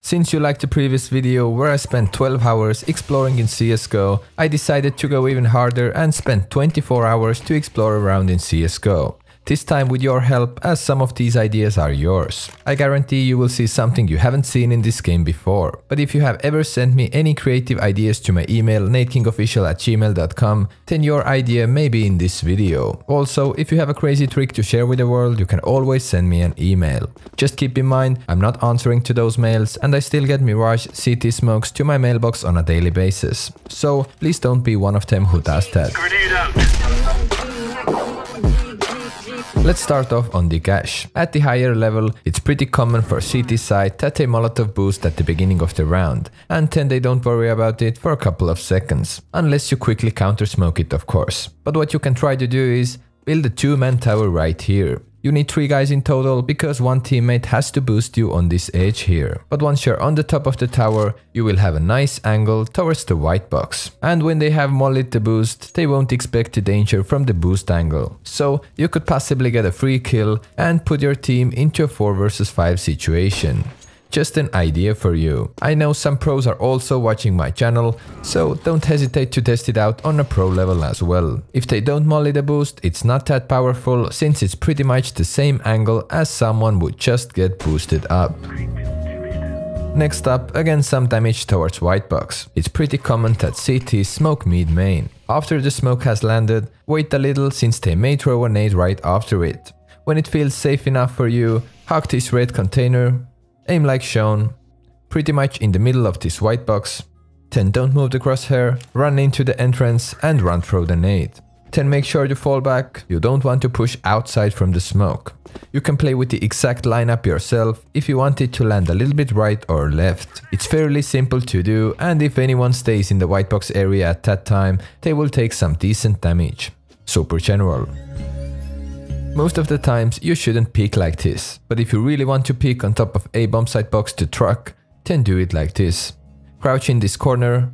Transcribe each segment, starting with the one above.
Since you liked the previous video where I spent 12 hours exploring in CSGO, I decided to go even harder and spent 24 hours to explore around in CSGO. This time with your help, as some of these ideas are yours. I guarantee you will see something you haven't seen in this game before. But if you have ever sent me any creative ideas to my email nadekingofficial@gmail.com, then your idea may be in this video. Also, if you have a crazy trick to share with the world, you can always send me an email. Just keep in mind, I'm not answering to those mails and I still get Mirage CT smokes to my mailbox on a daily basis. So please don't be one of them who does that. Let's start off on the cache. At the higher level, it's pretty common for CT side that they Molotov boost at the beginning of the round, and then they don't worry about it for a couple of seconds, unless you quickly counter smoke it of course. But what you can try to do is build a 2-man tower right here. You need 3 guys in total because one teammate has to boost you on this edge here. But once you're on the top of the tower, you will have a nice angle towards the white box. And when they have mollied the boost, they won't expect the danger from the boost angle. So you could possibly get a free kill and put your team into a 4 versus 5 situation. Just an idea for you. I know some pros are also watching my channel, so don't hesitate to test it out on a pro level as well. If they don't molly the boost, it's not that powerful since it's pretty much the same angle as someone would just get boosted up. Next up, again some damage towards white box. It's pretty common that CTs smoke mid main. After the smoke has landed, wait a little since they may throw a nade right after it. When it feels safe enough for you, hug this red container, aim like shown, pretty much in the middle of this white box, then don't move the crosshair, run into the entrance and run through the nade. Then make sure to fall back, you don't want to push outside from the smoke. You can play with the exact lineup yourself if you want it to land a little bit right or left. It's fairly simple to do, and if anyone stays in the white box area at that time, they will take some decent damage. Super general. Most of the times you shouldn't peek like this, but if you really want to peek on top of a bomb site box to truck, then do it like this. Crouch in this corner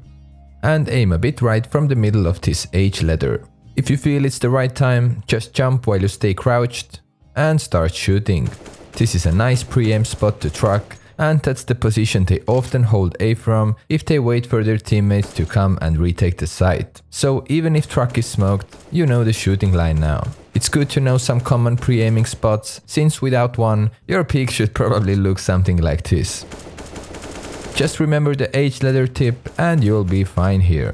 and aim a bit right from the middle of this H ladder. If you feel it's the right time, just jump while you stay crouched and start shooting. This is a nice pre-aim spot to truck, and that's the position they often hold A from if they wait for their teammates to come and retake the site. So even if truck is smoked, you know the shooting line now. It's good to know some common pre-aiming spots, since without one, your peak should probably look something like this. Just remember the H ladder tip and you'll be fine here.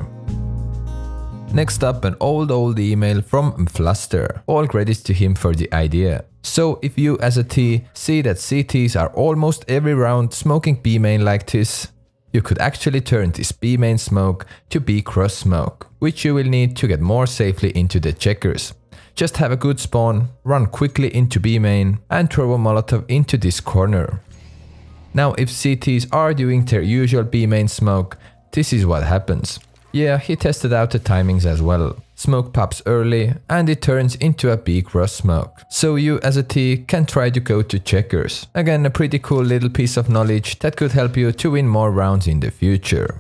Next up, an old email from Fluster. All credits to him for the idea. So if you as a T see that CTs are almost every round smoking B main like this, you could actually turn this B main smoke to B cross smoke, which you will need to get more safely into the checkers. Just have a good spawn, run quickly into B main and throw a Molotov into this corner. Now if CTs are doing their usual B main smoke, this is what happens. Yeah, he tested out the timings as well. Smoke pops early and it turns into a B cross smoke. So you as a T can try to go to checkers. Again, a pretty cool little piece of knowledge that could help you to win more rounds in the future.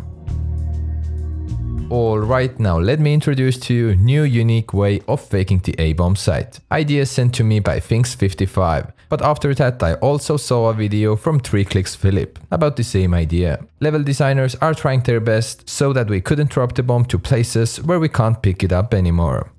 Alright, now let me introduce to you a new unique way of faking the A-bomb site. Idea sent to me by Finks55, but after that I also saw a video from 3clicks Philip about the same idea. Level designers are trying their best so that we couldn't drop the bomb to places where we can't pick it up anymore.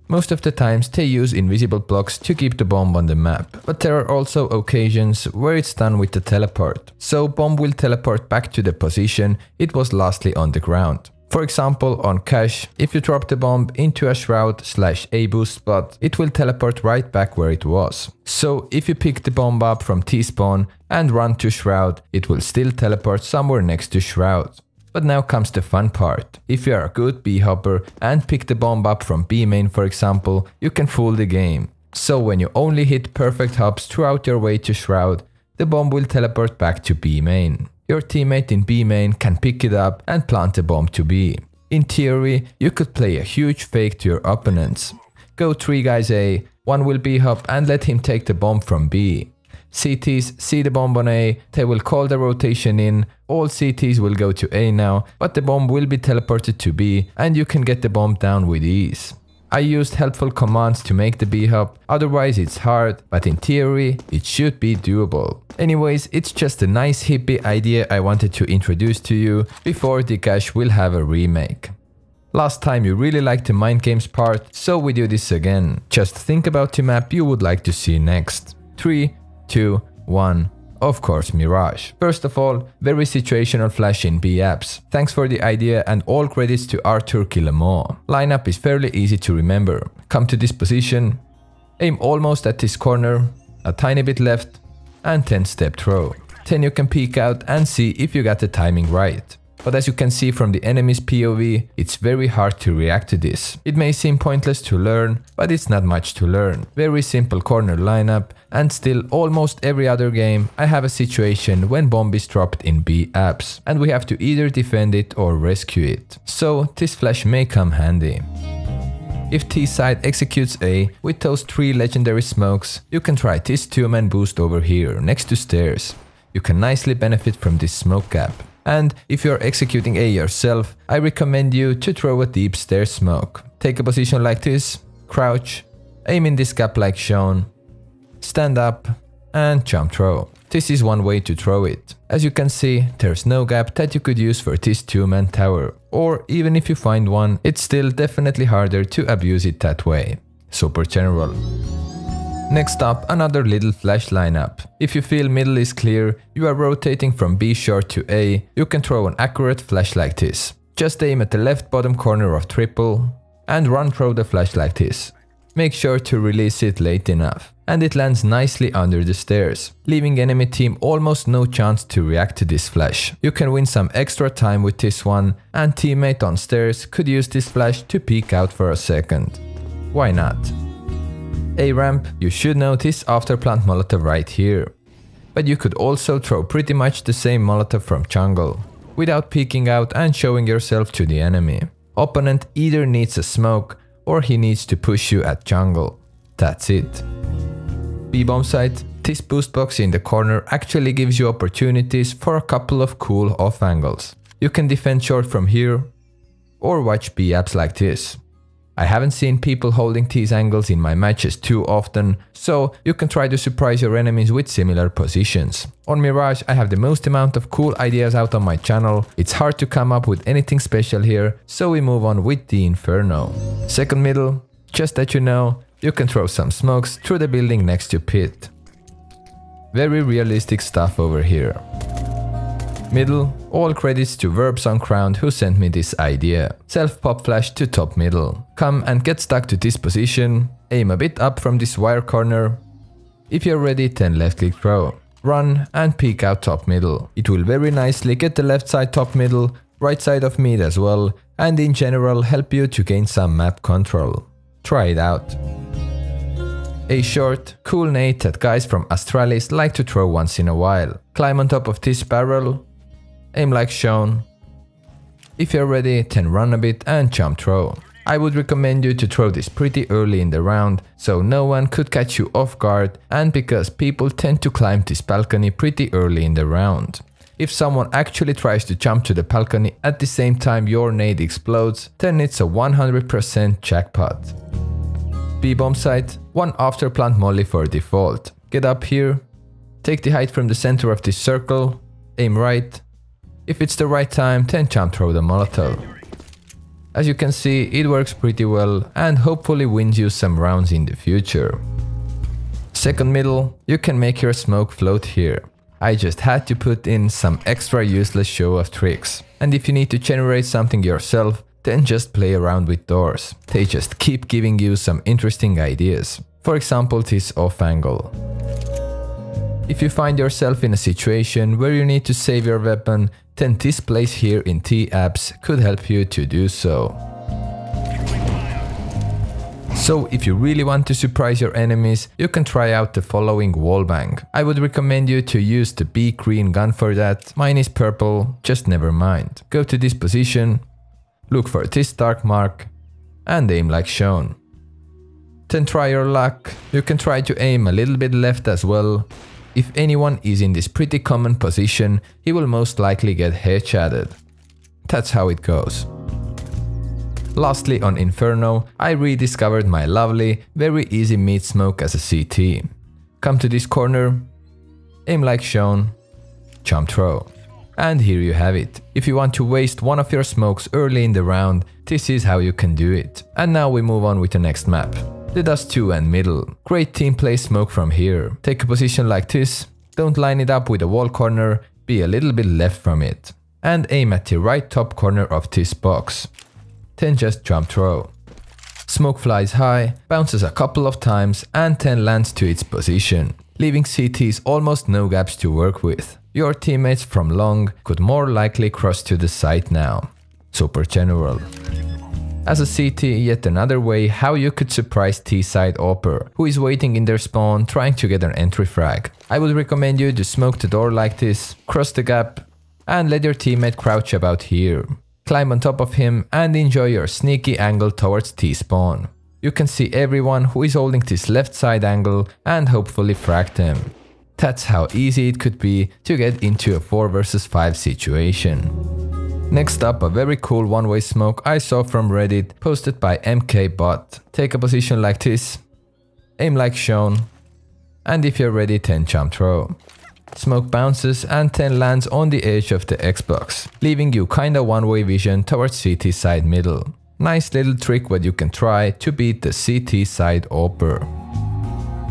Most of the times they use invisible blocks to keep the bomb on the map, but there are also occasions where it's done with the teleport. So bomb will teleport back to the position it was lastly on the ground. For example, on cache, if you drop the bomb into a shroud/A boost spot, it will teleport right back where it was. So if you pick the bomb up from T-spawn and run to shroud, it will still teleport somewhere next to shroud. But now comes the fun part. If you are a good B-hopper and pick the bomb up from B main for example, you can fool the game. So when you only hit perfect hops throughout your way to shroud, the bomb will teleport back to B main. Your teammate in B main can pick it up and plant the bomb to B. In theory, you could play a huge fake to your opponents. Go 3 guys A, one will B hop and let him take the bomb from B. CTs see the bomb on A, they will call the rotation in, all CTs will go to A now, but the bomb will be teleported to B and you can get the bomb down with ease. I used helpful commands to make the B-hop, otherwise it's hard, but in theory it should be doable. Anyways, it's just a nice hippie idea I wanted to introduce to you before NadeKing will have a remake. Last time you really liked the mind games part, so we do this again. Just think about the map you would like to see next. 3, 2, 1. Of course, Mirage. First of all, very situational flash in B apps. Thanks for the idea and all credits to Arthur Killamore. Lineup is fairly easy to remember. Come to this position, aim almost at this corner, a tiny bit left, and 10-step throw. Then you can peek out and see if you got the timing right. But as you can see from the enemy's POV, it's very hard to react to this. It may seem pointless to learn, but it's not much to learn. Very simple corner lineup, and still almost every other game I have a situation when bomb is dropped in B apps, and we have to either defend it or rescue it. So this flash may come handy. If T side executes A with those 3 legendary smokes, you can try this 2-man boost over here, next to stairs. You can nicely benefit from this smoke gap. And if you're executing A yourself, I recommend you to throw a deep stair smoke. Take a position like this, crouch, aim in this gap like shown, stand up, and jump throw. This is one way to throw it. As you can see, there's no gap that you could use for this 2-man tower. Or even if you find one, it's still definitely harder to abuse it that way. Super general. Next up, another little flash lineup. If you feel middle is clear, you are rotating from B short to A, you can throw an accurate flash like this. Just aim at the left bottom corner of triple and run through the flash like this. Make sure to release it late enough, and it lands nicely under the stairs, leaving enemy team almost no chance to react to this flash. You can win some extra time with this one, and teammate on stairs could use this flash to peek out for a second. Why not? A ramp, you should notice after plant Molotov right here. But you could also throw pretty much the same Molotov from jungle, without peeking out and showing yourself to the enemy. Opponent either needs a smoke or he needs to push you at jungle. That's it. B-bomb site, this boost box in the corner actually gives you opportunities for a couple of cool off angles. You can defend short from here or watch B apps like this. I haven't seen people holding these angles in my matches too often, so you can try to surprise your enemies with similar positions. On Mirage I have the most amount of cool ideas out on my channel. It's hard to come up with anything special here, so we move on with the Inferno. Second middle, just that you know, you can throw some smokes through the building next to pit. Very realistic stuff over here. Middle, all credits to Verbs on Ground who sent me this idea. Self pop flash to top middle. Come and get stuck to this position, aim a bit up from this wire corner. If you're ready, then left click throw. Run and peek out top middle. It will very nicely get the left side top middle, right side of mid as well, and in general help you to gain some map control. Try it out. A short, cool nade that guys from Astralis like to throw once in a while. Climb on top of this barrel, aim like shown. If you're ready, then run a bit and jump throw. I would recommend you to throw this pretty early in the round, so no one could catch you off guard, and because people tend to climb this balcony pretty early in the round. If someone actually tries to jump to the balcony at the same time your nade explodes, then it's a 100% jackpot. B-bomb site, one after plant molly for default. Get up here, take the height from the center of this circle, aim right. If it's the right time, then jump throw the Molotov. As you can see, it works pretty well and hopefully wins you some rounds in the future. Second middle, you can make your smoke float here. I just had to put in some extra useless show of tricks. And if you need to generate something yourself, then just play around with doors. They just keep giving you some interesting ideas. For example, this off angle. If you find yourself in a situation where you need to save your weapon, then this place here in T apps could help you to do so. So if you really want to surprise your enemies, you can try out the following wallbang. I would recommend you to use the B green gun for that. Mine is purple, just never mind. Go to this position, look for this dark mark, and aim like shown. Then try your luck. You can try to aim a little bit left as well. If anyone is in this pretty common position, he will most likely get headshotted. That's how it goes. Lastly, on Inferno, I rediscovered my lovely, very easy mid smoke as a CT. Come to this corner, aim like shown, jump throw. And here you have it. If you want to waste one of your smokes early in the round, this is how you can do it. And now we move on with the next map. The Dust 2 and middle. Great team play smoke from here. Take a position like this, don't line it up with a wall corner, be a little bit left from it. And aim at the right top corner of this box. Then just jump throw. Smoke flies high, bounces a couple of times and then lands to its position, leaving CTs almost no gaps to work with. Your teammates from long could more likely cross to the site now. Super general. As a CT, yet another way how you could surprise T-side AWPer, who is waiting in their spawn trying to get an entry frag. I would recommend you to smoke the door like this, cross the gap, and let your teammate crouch about here. Climb on top of him and enjoy your sneaky angle towards T-spawn. You can see everyone who is holding this left side angle and hopefully frag them. That's how easy it could be to get into a 4 vs 5 situation. Next up, a very cool one-way smoke I saw from Reddit posted by MKBot. Take a position like this, aim like shown, and if you're ready then jump throw. Smoke bounces and then lands on the edge of the Xbox, leaving you kinda one-way vision towards CT side middle. Nice little trick what you can try to beat the CT side AWPer.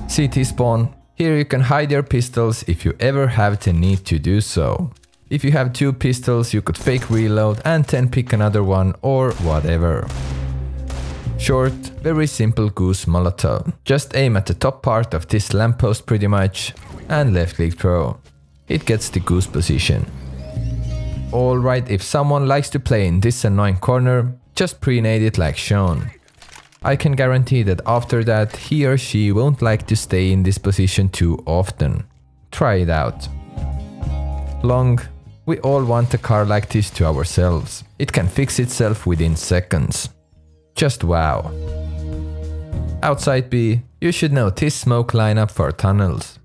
CT spawn. Here you can hide your pistols if you ever have the need to do so. If you have 2 pistols, you could fake reload and then pick another one or whatever. Short, very simple goose molotov. Just aim at the top part of this lamppost pretty much and left click throw. It gets the goose position. Alright, if someone likes to play in this annoying corner, just pre-nade it like shown. I can guarantee that after that he or she won't like to stay in this position too often. Try it out. Long. We all want a car like this to ourselves. It can fix itself within seconds. Just wow. Outside B, you should know this smoke lineup for tunnels.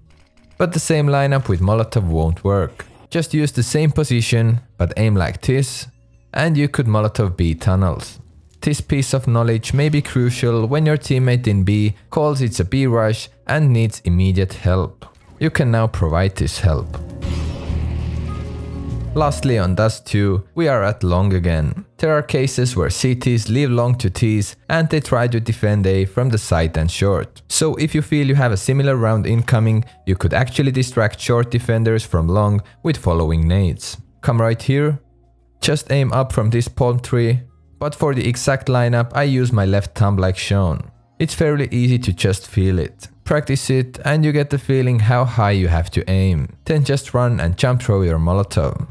But the same lineup with Molotov won't work. Just use the same position, but aim like this, and you could Molotov B tunnels. This piece of knowledge may be crucial when your teammate in B calls it's a B rush and needs immediate help. You can now provide this help. Lastly, on Dust 2, we are at long again. There are cases where CTs leave long to Ts and they try to defend A from the side and short. So if you feel you have a similar round incoming, you could actually distract short defenders from long with following nades. Come right here, just aim up from this palm tree, but for the exact lineup I use my left thumb like shown. It's fairly easy to just feel it. Practice it and you get the feeling how high you have to aim. Then just run and jump throw your Molotov.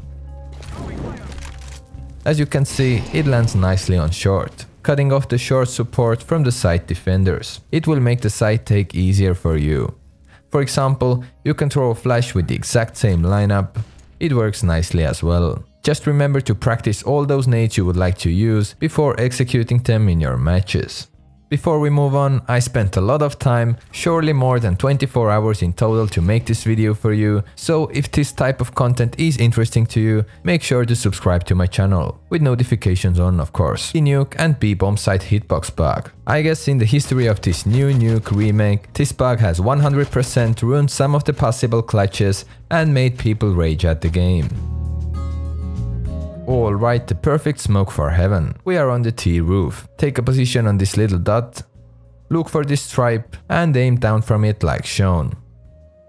As you can see, it lands nicely on short, cutting off the short support from the side defenders. It will make the side take easier for you. For example, you can throw a flash with the exact same lineup. It works nicely as well. Just remember to practice all those nades you would like to use before executing them in your matches. Before we move on, I spent a lot of time, surely more than 24 hours in total to make this video for you, so if this type of content is interesting to you, make sure to subscribe to my channel, with notifications on of course. The nuke and B-bomb site hitbox bug. I guess in the history of this new nuke remake, this bug has 100% ruined some of the possible clutches and made people rage at the game. Alright, the perfect smoke for heaven. We are on the T roof. Take a position on this little dot, look for this stripe and aim down from it like shown.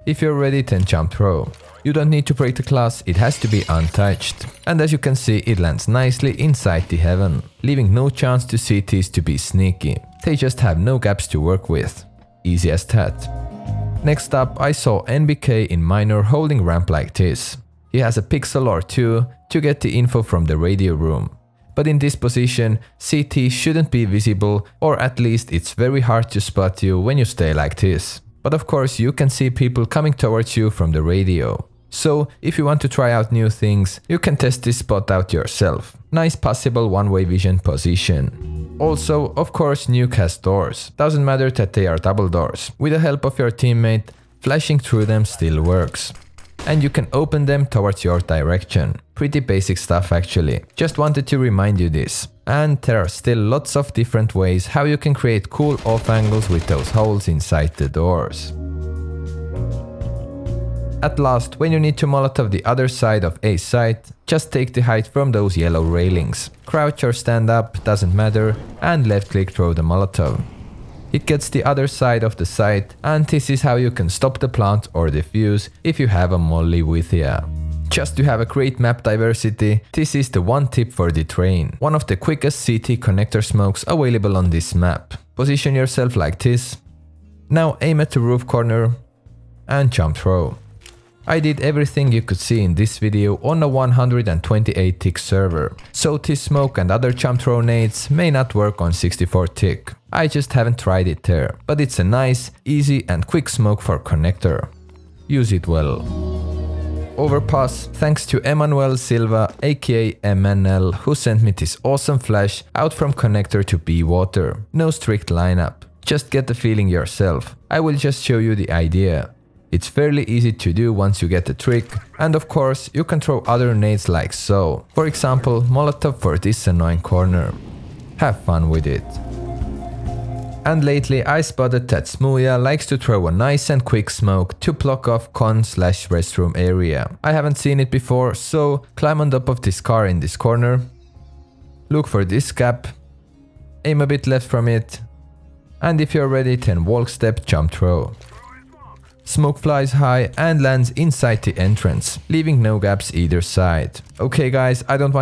If you're ready then jump throw. You don't need to break the glass, it has to be untouched. And as you can see, it lands nicely inside the heaven, leaving no chance to CTs to be sneaky. They just have no gaps to work with. Easy as that. Next up, I saw NBK in minor holding ramp like this. He has a pixel or two to get the info from the radio room. But in this position, CT shouldn't be visible, or at least it's very hard to spot you when you stay like this. But of course you can see people coming towards you from the radio. So if you want to try out new things, you can test this spot out yourself. Nice possible one-way vision position. Also, of course, nuke has doors. Doesn't matter that they are double doors. With the help of your teammate, flashing through them still works. And you can open them towards your direction. Pretty basic stuff actually. Just wanted to remind you this. And there are still lots of different ways how you can create cool off angles with those holes inside the doors. At last, when you need to Molotov the other side of a site, just take the height from those yellow railings. Crouch or stand up, doesn't matter, and left click throw the Molotov. It gets the other side of the site, and this is how you can stop the plant or defuse if you have a molly with ya. Just to have a great map diversity, this is the one tip for the train. One of the quickest CT connector smokes available on this map. Position yourself like this. Now aim at the roof corner and jump throw. I did everything you could see in this video on a 128 tick server, so this smoke and other jump throw nades may not work on 64 tick. I just haven't tried it there, but it's a nice, easy and quick smoke for connector. Use it well. Overpass, thanks to Emmanuel Silva aka MNL who sent me this awesome flash out from connector to B water. No strict lineup, just get the feeling yourself. I will just show you the idea. It's fairly easy to do once you get the trick, and of course you can throw other nades like so. For example, Molotov for this annoying corner. Have fun with it. And lately I spotted that Smuya likes to throw a nice and quick smoke to block off con/restroom area. I haven't seen it before, so climb on top of this car in this corner, look for this gap, aim a bit left from it, and if you're ready then walk step jump throw. Smoke flies high and lands inside the entrance, leaving no gaps either side. Okay guys, I don't want